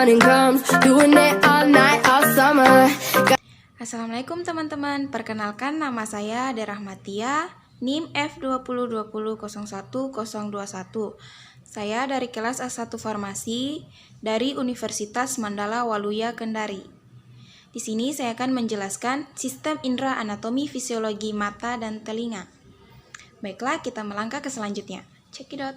morning comes, doing it all night, all summer. Assalamualaikum teman-teman, perkenalkan nama saya Ade Rahmatia, NIM F2020010121. Saya dari kelas A1 Farmasi dari Universitas Mandala Waluya Kendari. Di sini saya akan menjelaskan sistem indera anatomi fisiologi mata dan telinga. Baiklah, kita melangkah ke selanjutnya. Check it out.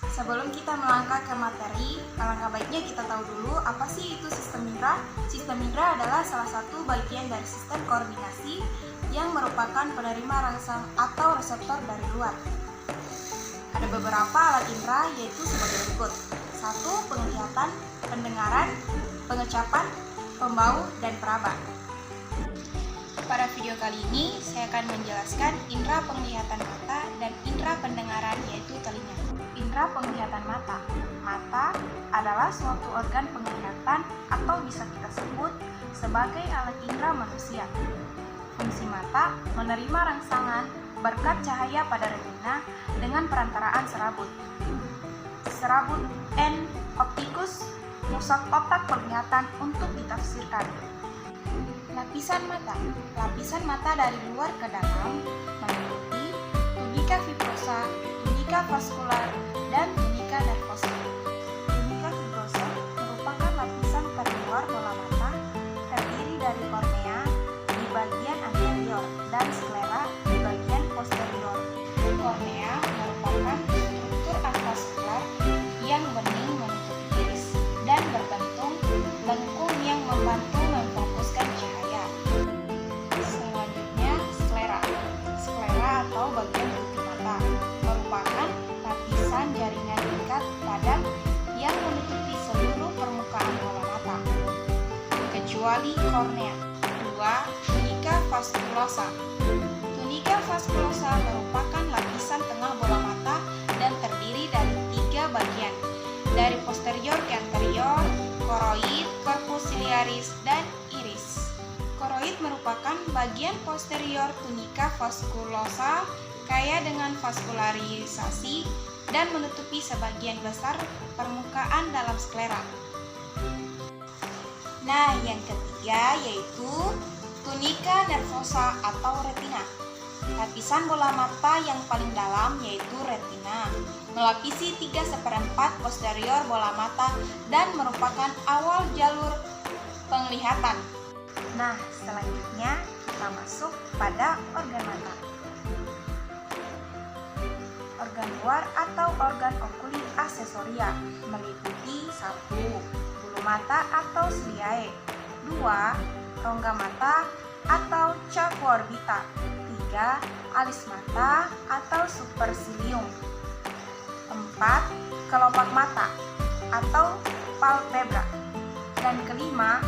Sebelum kita melangkah ke materi, alangkah baiknya kita tahu dulu apa sih itu sistem indera. Sistem indera adalah salah satu bagian dari sistem koordinasi yang merupakan penerima rangsang atau reseptor dari luar. Ada beberapa alat indera yaitu sebagai berikut. 1. Penglihatan, pendengaran, pengecapan, pembau, dan peraba. Pada video kali ini, saya akan menjelaskan indera penglihatan mata dan indera pendengaran yaitu telinga. Indera penglihatan mata. Mata adalah suatu organ penglihatan atau bisa kita sebut sebagai alat indera manusia. Fungsi mata menerima rangsangan berkat cahaya pada retina dengan perantaraan serabut. Serabut optikus pusat otak penglihatan untuk ditafsirkan. Lapisan mata. Lapisan mata dari luar ke dalam meliputi tunika fibrosa, tunika vaskular, dan tunika nervosa. Tunika fibrosa merupakan lapisan terluar bola mata terdiri dari kornea di bagian anterior dan sklera di bagian posterior. Kornea merupakan struktur avaskular yang bening menutupi iris dan berbentuk lengkung yang membantu memfokuskan cahaya. Selanjutnya, sklera. Sklera atau bagian putih mata merupakan lapisan jaringan ikat padat yang menutupi seluruh permukaan bola mata, kecuali kornea. 2. Tunika vaskulosa. Tunika vaskulosa merupakan lapisan tengah bola mata dan terdiri dari 3 bagian, dari posterior ke anterior, koroid, corpus ciliaris, dan iris. Koroid merupakan bagian posterior tunika vaskulosa kaya dengan vaskularisasi dan menutupi sebagian besar permukaan dalam sklera. Nah, yang ketiga yaitu tunika nervosa atau retina. Lapisan bola mata yang paling dalam yaitu retina, melapisi 3/4 posterior bola mata dan merupakan awal jalur penglihatan. Nah, selanjutnya kita masuk pada organ mata. Organ luar atau organ okulit aksesoria meliputi 1. Bulu mata atau ciliae, 2. Rongga mata atau chaco orbita, 3. Alis mata atau supercilium, 4. Kelopak mata atau palpebra, dan kelima,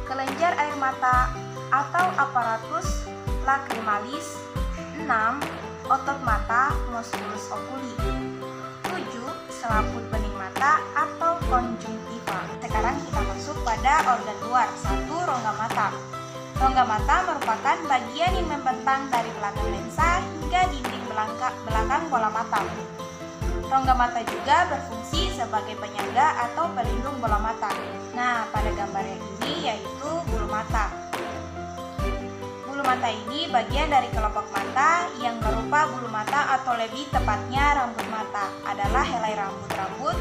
kelenjar air mata atau apparatus lacrimalis, 6. Otot mata musculus oculi, 7. Selaput bening mata atau konjungtiva. Sekarang kita masuk pada organ luar. 1. Rongga mata. Rongga mata merupakan bagian yang membentang dari belakang lensa hingga dinding belakang bola mata. Rongga mata juga berfungsi sebagai penyangga atau pelindung bola mata. Nah, pada gambar yang ini yaitu bulu mata. Bulu mata ini bagian dari kelopak mata yang berupa bulu mata atau lebih tepatnya rambut mata adalah helai rambut-rambut.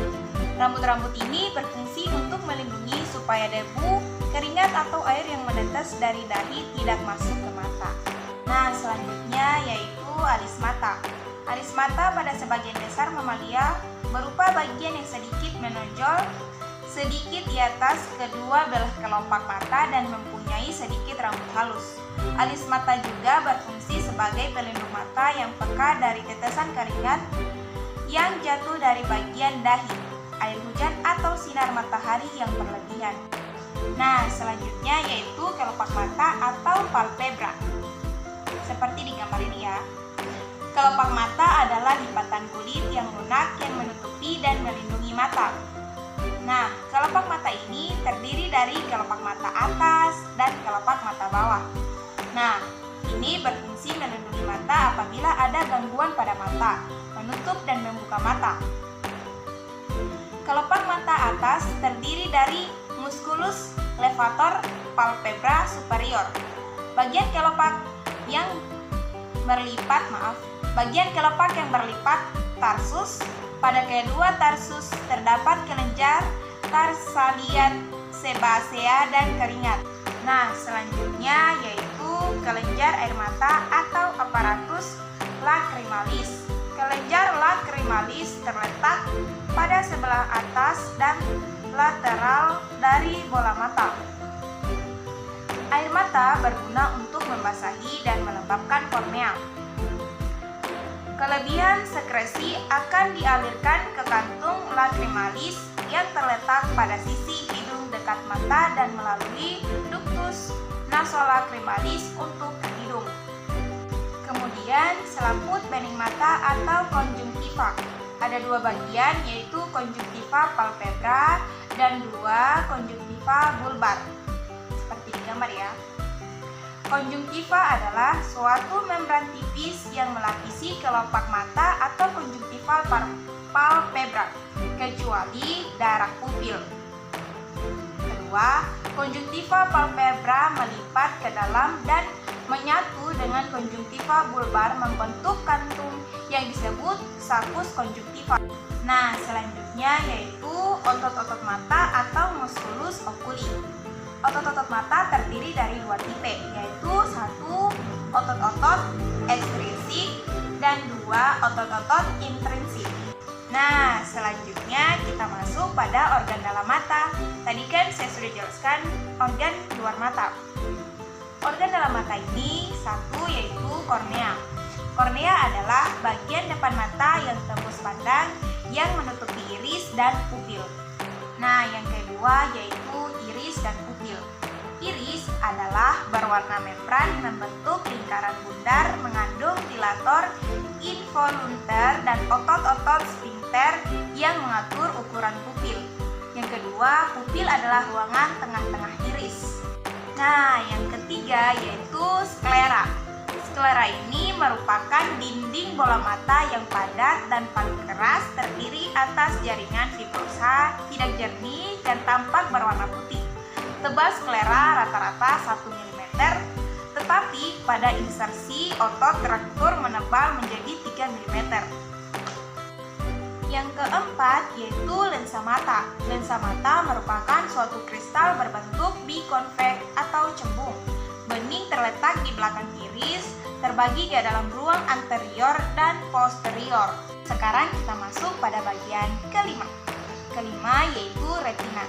Rambut-rambut ini berfungsi untuk melindungi supaya debu, keringat atau air yang menetes dari dahi tidak masuk ke mata. Nah, selanjutnya yaitu alis mata. Alis mata pada sebagian besar mamalia berupa bagian yang sedikit menonjol sedikit di atas kedua belah kelopak mata dan mempunyai sedikit rambut halus. Alis mata juga berfungsi sebagai pelindung mata yang peka dari tetesan keringat yang jatuh dari bagian dahi, air hujan atau sinar matahari yang berlebihan. Nah, selanjutnya yaitu kelopak mata atau palpebra. Seperti di gambar ini ya. Kelopak mata adalah lipatan kulit yang lunak yang menutupi dan melindungi mata. Nah, kelopak mata ini terdiri dari kelopak mata atas dan kelopak mata bawah. Nah, ini berfungsi melindungi mata apabila ada gangguan pada mata, menutup dan membuka mata. Kelopak mata atas terdiri dari musculus levator palpebra superior. Bagian kelopak yang berlipat, tarsus. Pada kedua tarsus terdapat kelenjar tarsalia, sebasea, dan keringat. Nah, selanjutnya yaitu kelenjar air mata atau aparatus lacrimalis. Kelenjar lacrimalis terletak pada sebelah atas dan lateral dari bola mata. Air mata berguna untuk membasahi dan melembabkan kornea. Kelebihan sekresi akan dialirkan ke kantung lacrimalis yang terletak pada sisi hidung dekat mata dan melalui ductus nasolacrimalis untuk ke hidung. Kemudian selaput bening mata atau konjungtiva. Ada dua bagian, yaitu konjungtiva palpebra dan dua konjungtiva bulbar. Seperti di gambar ya. Konjungtiva adalah suatu membran tipis yang melapisi kelopak mata atau konjungtiva palpebra, kecuali daerah pupil. Kedua, konjungtiva palpebra melipat ke dalam dan menyatu dengan konjungtiva bulbar membentuk kantung yang disebut sulcus konjungtiva. Nah, selanjutnya yaitu otot-otot mata atau musculus oculi. Otot-otot mata terdiri dari dua tipe, yaitu satu otot-otot ekstrinsik dan dua otot-otot intrinsik. Nah, selanjutnya kita masuk pada organ dalam mata. Tadi kan saya sudah jelaskan organ luar mata. Organ dalam mata ini satu yaitu kornea. Kornea adalah bagian depan mata yang tembus pandang yang menutupi iris dan pupil. Nah, yang kedua yaitu iris dan pupil. Iris adalah berwarna membran membentuk lingkaran bundar mengandung dilator involunter dan otot-otot sphincter yang mengatur ukuran pupil. Yang kedua, pupil adalah ruangan tengah-tengah iris. Nah, yang ketiga yaitu sklera. Sklera ini merupakan dinding bola mata yang padat dan paling keras, terdiri atas jaringan fibrosa, tidak jernih dan tampak berwarna putih. Tebal sklera rata-rata 1 mm, tetapi pada insersi otot traktur menebal menjadi 3 mm. Yang keempat yaitu lensa mata. Lensa mata merupakan suatu kristal berbentuk bikonveks atau cembung. Bening terletak di belakang iris, terbagi di dalam ruang anterior dan posterior. Sekarang kita masuk pada bagian kelima. Kelima yaitu retina.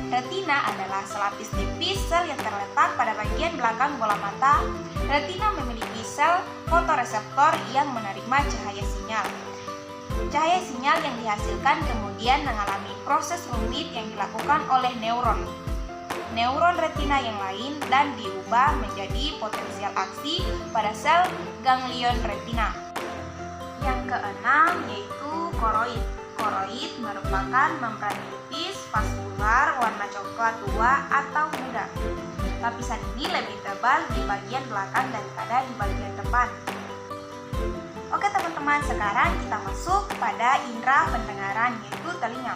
Retina adalah selapis tipis sel yang terletak pada bagian belakang bola mata. Retina memiliki sel fotoreseptor yang menerima cahaya sinyal. Cahaya sinyal yang dihasilkan kemudian mengalami proses rumit yang dilakukan oleh neuron retina yang lain dan diubah menjadi potensial aksi pada sel ganglion retina. Yang keenam yaitu koroid. Koroid merupakan membran tipis vaskular warna coklat tua atau muda. Lapisan ini lebih tebal di bagian belakang daripada di bagian depan. Oke teman-teman, sekarang kita masuk pada indera pendengaran yaitu telinga.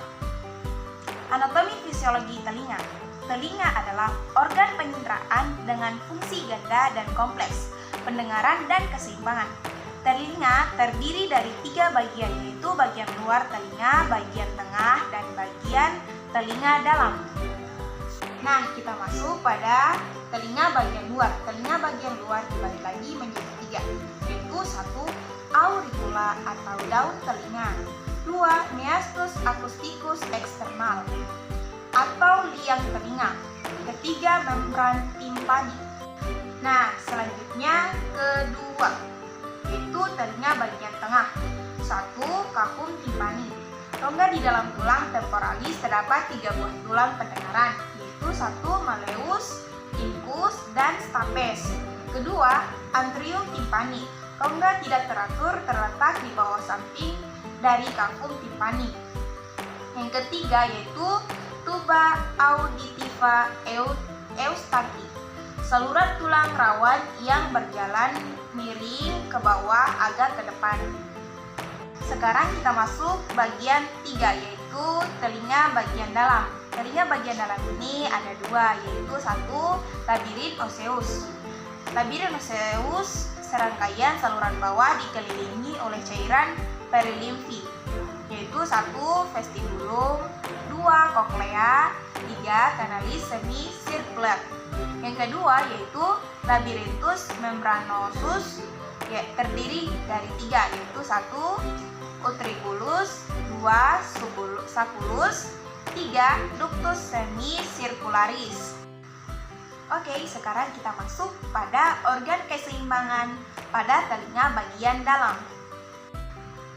Anatomi fisiologi telinga. Telinga adalah organ pendengaraan dengan fungsi ganda dan kompleks, pendengaran dan keseimbangan. Telinga terdiri dari 3 bagian, yaitu bagian luar telinga, bagian tengah, dan bagian telinga dalam. Nah, kita masuk pada telinga bagian luar. Telinga bagian luar dibagi lagi menjadi 3, yaitu 1. Auricula atau daun telinga. 2. Meastus acousticus external atau liang telinga. Ketiga, membran timpani. Nah, selanjutnya kedua, yaitu telinga bagian tengah. 1. Kahum timpani. Rongga di dalam tulang temporalis terdapat 3 buah tulang pendengaran, yaitu 1. Malleus, incus, dan stapes. Kedua, antrium timpani. Rongga tidak teratur terletak di bawah samping dari kahum timpani. Yang ketiga yaitu tuba auditiva eustachy, saluran tulang rawan yang berjalan miring ke bawah agak ke depan. Sekarang kita masuk bagian 3 yaitu yaitu telinga bagian dalam. Telinga bagian dalam ini ada dua, yaitu satu, labirin osseus. Labirin osseus serangkaian saluran bawah dikelilingi oleh cairan perilimfi, yaitu satu, vestibulum, dua, koklea, tiga, kanalis semi-sirkuler. Yang kedua yaitu labirinthus membranosus, terdiri dari tiga, yaitu satu, utriculatus, dua, sacculus, tiga, ductus semi-circularis. Oke, sekarang kita masuk pada organ keseimbangan pada telinga bagian dalam.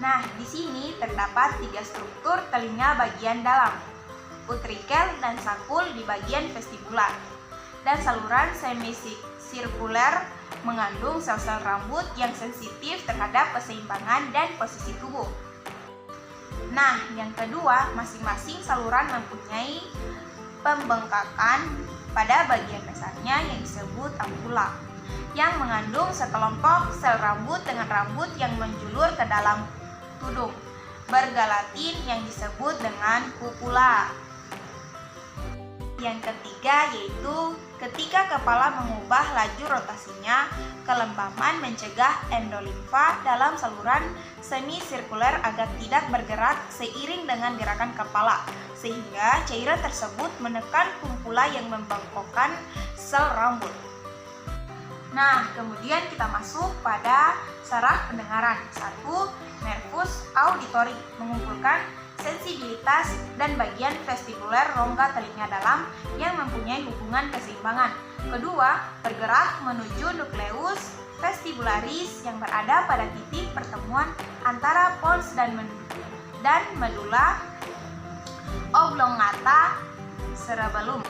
Nah, di sini terdapat tiga struktur telinga bagian dalam, utrikel dan sakul di bagian vestibular, dan saluran semisirkuler mengandung sel-sel rambut yang sensitif terhadap keseimbangan dan posisi tubuh. Nah, yang kedua, masing-masing saluran mempunyai pembengkakan pada bagian dasarnya yang disebut ampulla, yang mengandung sekelompok sel rambut dengan rambut yang menjulur ke dalam tudung, bergalatin yang disebut dengan cupula. Yang ketiga yaitu ketika kepala mengubah laju rotasinya, kelembaman mencegah endolimfa dalam saluran semisirkuler agar tidak bergerak seiring dengan gerakan kepala, sehingga cairan tersebut menekan kumpula yang membengkokkan sel rambut. Nah, kemudian kita masuk pada saraf pendengaran. Satu, nervus auditory mengumpulkan sensibilitas dan bagian vestibuler rongga telinga dalam yang mempunyai hubungan keseimbangan. Kedua, bergerak menuju nukleus vestibularis yang berada pada titik pertemuan antara pons dan medula oblongata cerebellum.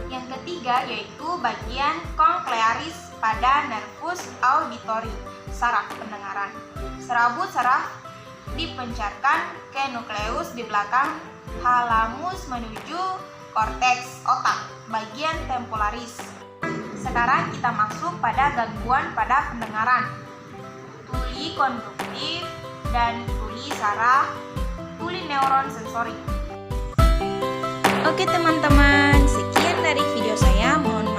Yang ketiga yaitu bagian conclearis pada nervus auditory, saraf pendengaran. Serabut saraf dipencarkan ke nukleus di belakang halamus menuju korteks otak, bagian temporalis. Sekarang kita masuk pada gangguan pada pendengaran, tuli konduktif dan tuli saraf, tuli neuron sensori. Oke teman-teman, sekian dari video saya. Mohon